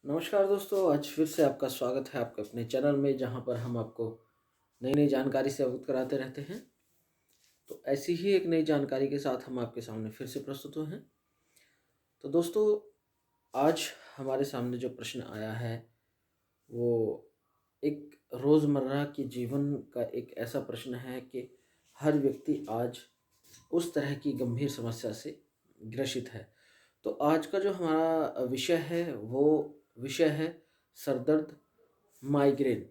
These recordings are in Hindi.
नमस्कार दोस्तों, आज फिर से आपका स्वागत है आपके अपने चैनल में, जहां पर हम आपको नई नई जानकारी से अवगत कराते रहते हैं। तो ऐसी ही एक नई जानकारी के साथ हम आपके सामने फिर से प्रस्तुत हुए हैं। तो दोस्तों, आज हमारे सामने जो प्रश्न आया है वो एक रोज़मर्रा के जीवन का एक ऐसा प्रश्न है कि हर व्यक्ति आज उस तरह की गंभीर समस्या से ग्रसित है। तो आज का जो हमारा विषय है वो विषय है सरदर्द, माइग्रेन,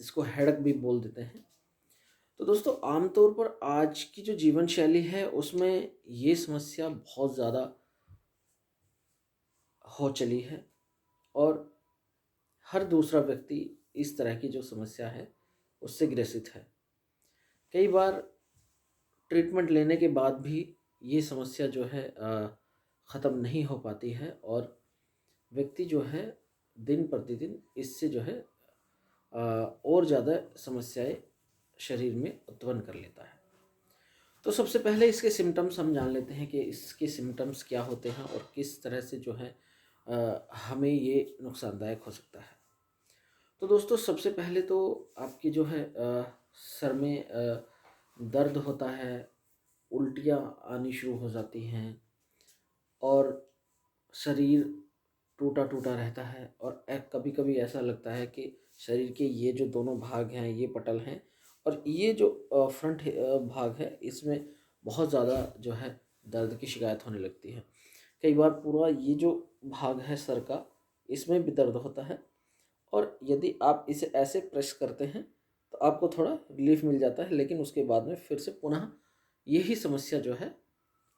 जिसको हेडक भी बोल देते हैं। तो दोस्तों, आमतौर पर आज की जो जीवन शैली है उसमें ये समस्या बहुत ज़्यादा हो चली है और हर दूसरा व्यक्ति इस तरह की जो समस्या है उससे ग्रसित है। कई बार ट्रीटमेंट लेने के बाद भी ये समस्या जो है ख़त्म नहीं हो पाती है और व्यक्ति जो है दिन प्रतिदिन इससे जो है और ज़्यादा समस्याएं शरीर में उत्पन्न कर लेता है। तो सबसे पहले इसके सिम्टम्स हम जान लेते हैं कि इसके सिम्टम्स क्या होते हैं और किस तरह से जो है हमें ये नुकसानदायक हो सकता है। तो दोस्तों, सबसे पहले तो आपकी जो है सर में दर्द होता है, उल्टियाँ आनी शुरू हो जाती हैं और शरीर टूटा टूटा रहता है और कभी कभी ऐसा लगता है कि शरीर के ये जो दोनों भाग हैं ये पटल हैं और ये जो फ्रंट भाग है इसमें बहुत ज़्यादा जो है दर्द की शिकायत होने लगती है। कई बार पूरा ये जो भाग है सर का, इसमें भी दर्द होता है और यदि आप इसे ऐसे प्रेस करते हैं तो आपको थोड़ा रिलीफ मिल जाता है, लेकिन उसके बाद में फिर से पुनः यही समस्या जो है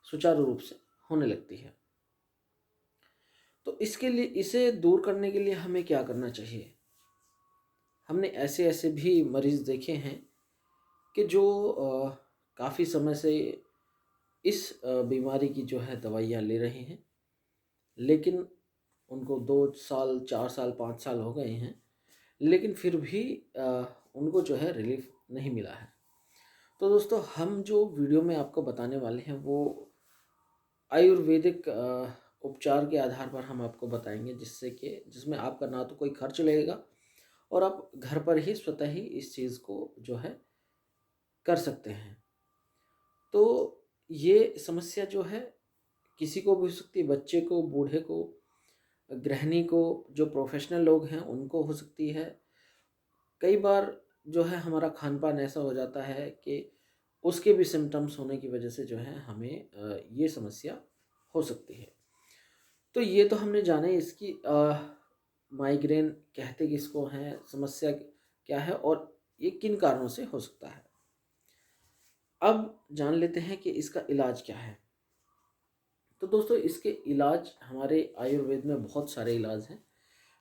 सुचारू रूप से होने लगती है। तो इसके लिए, इसे दूर करने के लिए हमें क्या करना चाहिए? हमने ऐसे ऐसे भी मरीज़ देखे हैं कि जो काफ़ी समय से इस बीमारी की जो है दवाइयाँ ले रहे हैं, लेकिन उनको 2 साल, 4 साल, 5 साल हो गए हैं, लेकिन फिर भी उनको जो है रिलीफ़ नहीं मिला है। तो दोस्तों, हम जो वीडियो में आपको बताने वाले हैं वो आयुर्वेदिक उपचार के आधार पर हम आपको बताएंगे, जिसमें आपका ना तो कोई खर्च लगेगा और आप घर पर ही स्वतः ही इस चीज़ को जो है कर सकते हैं। तो ये समस्या जो है किसी को भी हो सकती है, बच्चे को, बूढ़े को, गृहिणी को, जो प्रोफेशनल लोग हैं उनको हो सकती है। कई बार जो है हमारा खान पान ऐसा हो जाता है कि उसके भी सिम्टम्स होने की वजह से जो है हमें ये समस्या हो सकती है। तो ये तो हमने जाने इसकी माइग्रेन कहते किसको हैं, समस्या क्या है और ये किन कारणों से हो सकता है। अब जान लेते हैं कि इसका इलाज क्या है। तो दोस्तों, इसके इलाज हमारे आयुर्वेद में बहुत सारे इलाज हैं,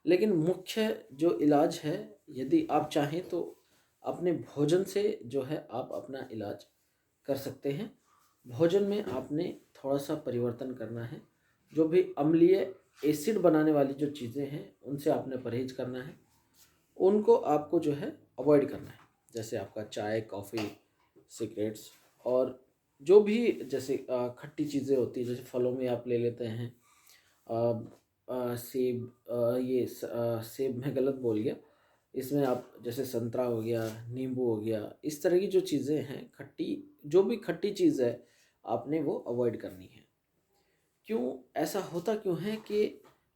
लेकिन मुख्य जो इलाज है, यदि आप चाहें तो अपने भोजन से जो है आप अपना इलाज कर सकते हैं। भोजन में आपने थोड़ा सा परिवर्तन करना है। जो भी अम्लीय एसिड बनाने वाली जो चीज़ें हैं उनसे आपने परहेज करना है, उनको आपको जो है अवॉइड करना है। जैसे आपका चाय, कॉफ़ी, सिगरेट्स और जो भी जैसे खट्टी चीज़ें होती हैं, जैसे फलों में आप ले लेते हैं सेब, सेब मैं गलत बोल गया, इसमें आप जैसे संतरा हो गया, नींबू हो गया, इस तरह की जो चीज़ें हैं खट्टी, जो भी खट्टी चीज़ है आपने वो अवॉइड करनी है। क्यों ऐसा होता क्यों है कि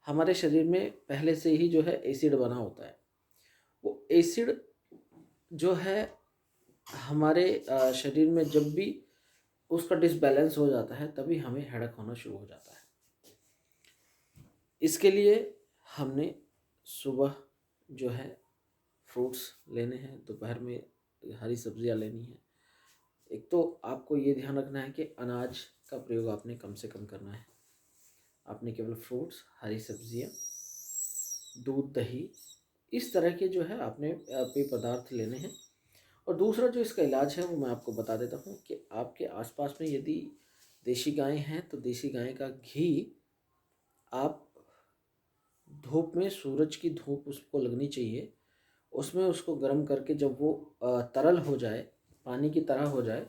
हमारे शरीर में पहले से ही जो है एसिड बना होता है। वो एसिड जो है हमारे शरीर में जब भी उसका डिसबैलेंस हो जाता है तभी हमें हेडक होना शुरू हो जाता है। इसके लिए हमने सुबह जो है फ्रूट्स लेने हैं, दोपहर में हरी सब्जियां लेनी है। एक तो आपको ये ध्यान रखना है कि अनाज का प्रयोग आपने कम से कम करना है। आपने केवल फ्रूट्स, हरी सब्जियां, दूध, दही, इस तरह के जो है आपने पेय पदार्थ लेने हैं। और दूसरा जो इसका इलाज है वो मैं आपको बता देता हूँ कि आपके आसपास में यदि देसी गाय हैं तो देसी गाय का घी आप धूप में, सूरज की धूप उसको लगनी चाहिए, उसमें उसको गर्म करके जब वो तरल हो जाए, पानी की तरह हो जाए,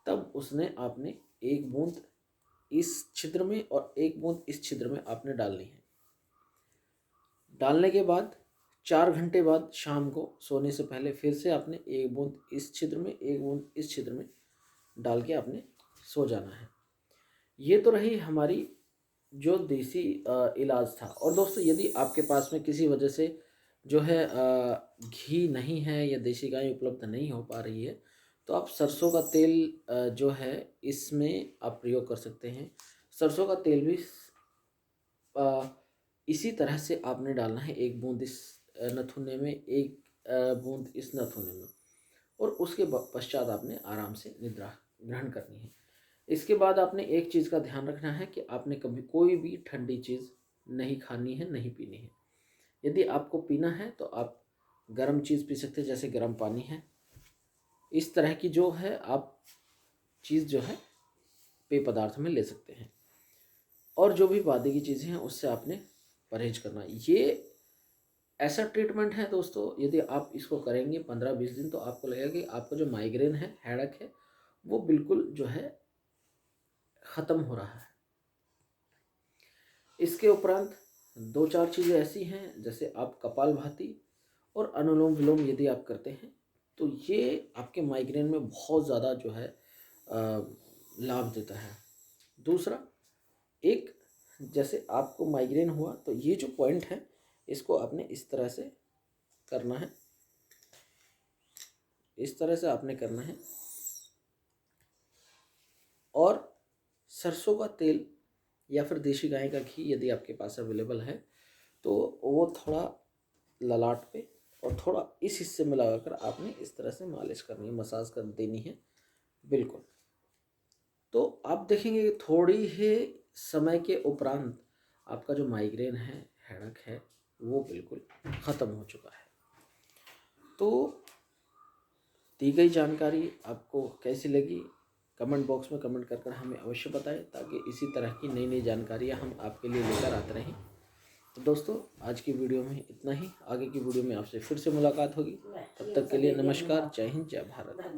तब उसने आपने एक बूंद इस छिद्र में और एक बूंद इस छिद्र में आपने डालनी है। डालने के बाद 4 घंटे बाद शाम को सोने से पहले फिर से आपने एक बूंद इस छिद्र में, एक बूंद इस छिद्र में डाल के आपने सो जाना है। ये तो रही हमारी जो देसी इलाज था। और दोस्तों, यदि आपके पास में किसी वजह से जो है घी नहीं है या देसी गाय उपलब्ध नहीं हो पा रही है, तो आप सरसों का तेल जो है इसमें आप प्रयोग कर सकते हैं। सरसों का तेल भी इसी तरह से आपने डालना है, एक बूंद इस नथुने में, एक बूंद इस नथुने में, और उसके पश्चात आपने आराम से निद्रा ग्रहण करनी है। इसके बाद आपने एक चीज़ का ध्यान रखना है कि आपने कभी कोई भी ठंडी चीज़ नहीं खानी है, नहीं पीनी है। यदि आपको पीना है तो आप गर्म चीज़ पी सकते हैं, जैसे गर्म पानी है। इस तरह की जो है आप चीज़ जो है पेय पदार्थ में ले सकते हैं। और जो भी बादी की चीज़ें हैं उससे आपने परहेज करना है। ये ऐसा ट्रीटमेंट है दोस्तों, यदि आप इसको करेंगे 15-20 दिन, तो आपको लगेगा कि आपका जो माइग्रेन है, हेडेक है, वो बिल्कुल जो है ख़त्म हो रहा है। इसके उपरांत 2-4 चीज़ें ऐसी हैं, जैसे आप कपालभाति और अनुलोम विलोम यदि आप करते हैं तो ये आपके माइग्रेन में बहुत ज़्यादा जो है लाभ देता है। दूसरा, एक जैसे आपको माइग्रेन हुआ तो ये जो पॉइंट है इसको आपने इस तरह से करना है, इस तरह से आपने करना है। और सरसों का तेल या फिर देशी गाय का घी यदि आपके पास अवेलेबल है तो वो थोड़ा ललाट पे और थोड़ा इस हिस्से में लगाकर आपने इस तरह से मालिश करनी है, मसाज कर देनी है बिल्कुल। तो आप देखेंगे कि थोड़ी ही समय के उपरांत आपका जो माइग्रेन है, हेडेक है, वो बिल्कुल ख़त्म हो चुका है। तो दी गई जानकारी आपको कैसी लगी, कमेंट बॉक्स में कमेंट कर हमें अवश्य बताएं, ताकि इसी तरह की नई नई जानकारियाँ हम आपके लिए लेकर आते रहें। तो दोस्तों, आज की वीडियो में इतना ही। आगे की वीडियो में आपसे फिर से मुलाकात होगी। तब तक के लिए नमस्कार, जय हिंद, जय भारत।